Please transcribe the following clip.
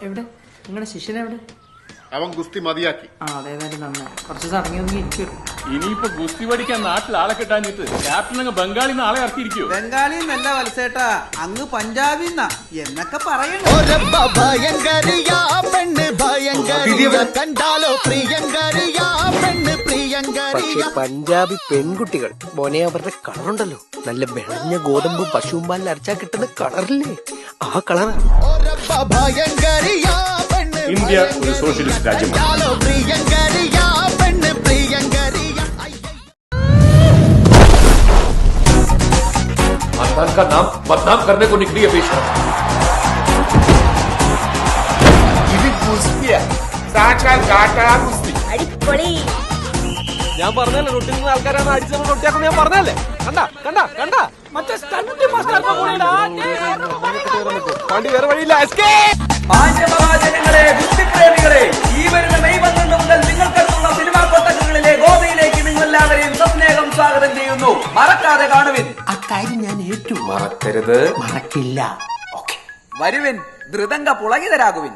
എവിടെ നിങ്ങളുടെ ശിഷ്യൻ എവിടെ? അവൻ ഗുസ്തി മതിയാക്കി. അതേതായാലും നന്നായി. കുറച്ച് സമയം ഒന്നും ഇരിക്കും. ഇനിയിപ്പോ ഗുസ്തി പഠിക്കാൻ നാട്ടിൽ ആളെ കിട്ടാഞ്ഞിട്ട് ക്യാപ്റ്റൻ അങ്ങ് ബംഗാളിൽ നിന്ന് ആളെ ഇറക്കിയിരിക്കോ? ബംഗാളിന്നല്ല വത്സേട്ടാ, അങ്ങ് പഞ്ചാബിന്നാ എന്നൊക്കെ പറയണോ. പക്ഷെ പഞ്ചാബി പെൺകുട്ടികൾ മോനെ അവരുടെ കളറുണ്ടല്ലോ, നല്ല വെളഞ്ഞ ഗോതമ്പും പശുവും പാലിൽ അരച്ചാ കിട്ടുന്ന കളറില്ലേ, ആ കളറാ. ഇന്ത്യ ഒരു സോഷ്യലിസ്റ്റ് രാജ്യമാണ്. खानदान का नाम बदनाम करने को निकली है बेशरम। ഞാൻ പറഞ്ഞല്ലേ റൊട്ടിൽ നിന്ന് ആൾക്കാരാണ് അടിച്ചത്, റൊട്ടിയാക്കുന്ന ഞാൻ പറഞ്ഞല്ലേ. കണ്ടാ കണ്ടാ കണ്ടാ മറ്റേ വണ്ടി വേറെ വഴിയില്ല. ജനങ്ങളെ, ബുദ്ധിപ്രേമികളെ, ഈ വരുന്ന മെയ് 12 മുതൽ നിങ്ങൾക്കെത്തുന്ന സിനിമാ കൊട്ടകങ്ങളിലെ ഗോവയിലേക്ക് നിങ്ങൾ എല്ലാവരെയും സസ്നേഹം സ്വാഗതം ചെയ്യുന്നു. മറക്കാതെ കാണുവിൻ. അക്കാര്യം ഞാൻ ഏറ്റു. മറക്കരുത്. മറക്കില്ല. വരുവിൻ, ധൃതങ്ക പുളകിതരാകുവിൻ.